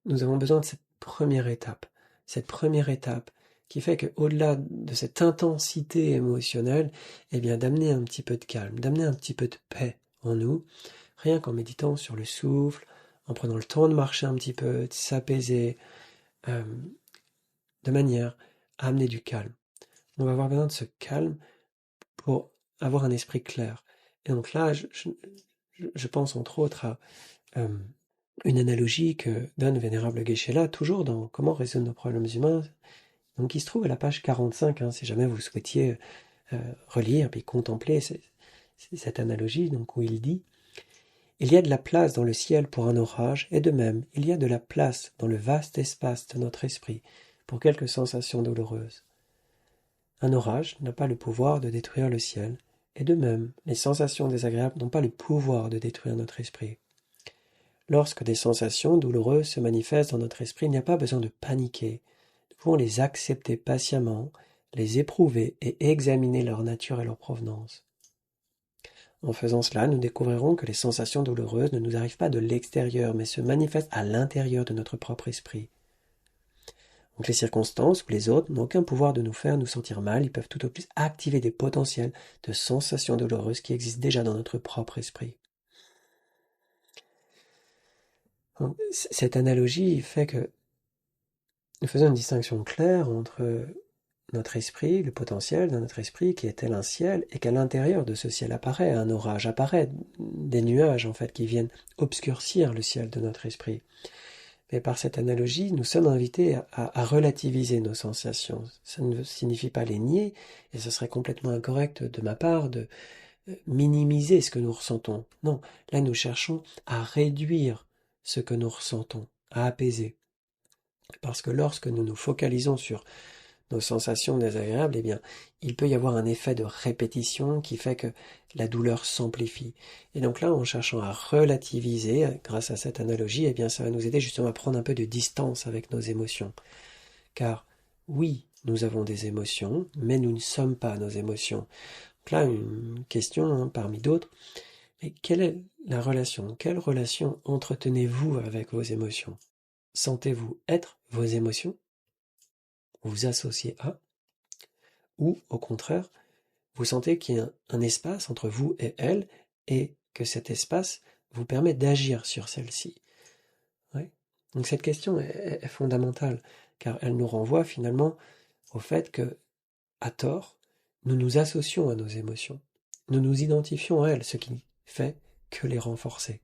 nous avons besoin de cette première étape qui fait qu'au-delà de cette intensité émotionnelle, eh bien, d'amener un petit peu de calme, d'amener un petit peu de paix en nous, rien qu'en méditant sur le souffle, en prenant le temps de marcher un petit peu, de s'apaiser, de manière à amener du calme. On va avoir besoin de ce calme pour avoir un esprit clair. Et donc là, je pense entre autres à une analogie que donne Vénérable Geshe-la, toujours dans Comment résoudre nos problèmes humains, donc qui se trouve à la page 45, si jamais vous souhaitiez relire puis contempler cette analogie, donc où il dit « Il y a de la place dans le ciel pour un orage, et de même, il y a de la place dans le vaste espace de notre esprit pour quelques sensations douloureuses. Un orage n'a pas le pouvoir de détruire le ciel, et de même, les sensations désagréables n'ont pas le pouvoir de détruire notre esprit. Lorsque des sensations douloureuses se manifestent dans notre esprit, il n'y a pas besoin de paniquer. Nous pouvons les accepter patiemment, les éprouver et examiner leur nature et leur provenance. En faisant cela, nous découvrirons que les sensations douloureuses ne nous arrivent pas de l'extérieur, mais se manifestent à l'intérieur de notre propre esprit. Donc les circonstances ou les autres n'ont aucun pouvoir de nous faire nous sentir mal, ils peuvent tout au plus activer des potentiels de sensations douloureuses qui existent déjà dans notre propre esprit. Donc, cette analogie fait que nous faisons une distinction claire entre notre esprit, le potentiel de notre esprit qui est tel un ciel, et qu'à l'intérieur de ce ciel apparaît un orage, apparaît des nuages en fait qui viennent obscurcir le ciel de notre esprit. Mais par cette analogie, nous sommes invités à relativiser nos sensations. Ça ne signifie pas les nier, et ce serait complètement incorrect de ma part de minimiser ce que nous ressentons. Non, là nous cherchons à réduire ce que nous ressentons, à apaiser. Parce que lorsque nous nous focalisons sur nos sensations désagréables, eh bien, il peut y avoir un effet de répétition qui fait que la douleur s'amplifie. Et donc là, en cherchant à relativiser, grâce à cette analogie, eh bien, ça va nous aider justement à prendre un peu de distance avec nos émotions. Car, oui, nous avons des émotions, mais nous ne sommes pas nos émotions. Donc là, une question parmi d'autres, mais quelle est la relation? Quelle relation entretenez-vous avec vos émotions? Sentez-vous être vos émotions? Vous associez à? Ou, au contraire, vous sentez qu'il y a un espace entre vous et elle, et que cet espace vous permet d'agir sur celle-ci. Ouais. Donc cette question est fondamentale, car elle nous renvoie finalement au fait que, à tort, nous nous associons à nos émotions. Nous nous identifions à elles, ce qui fait que les renforcer.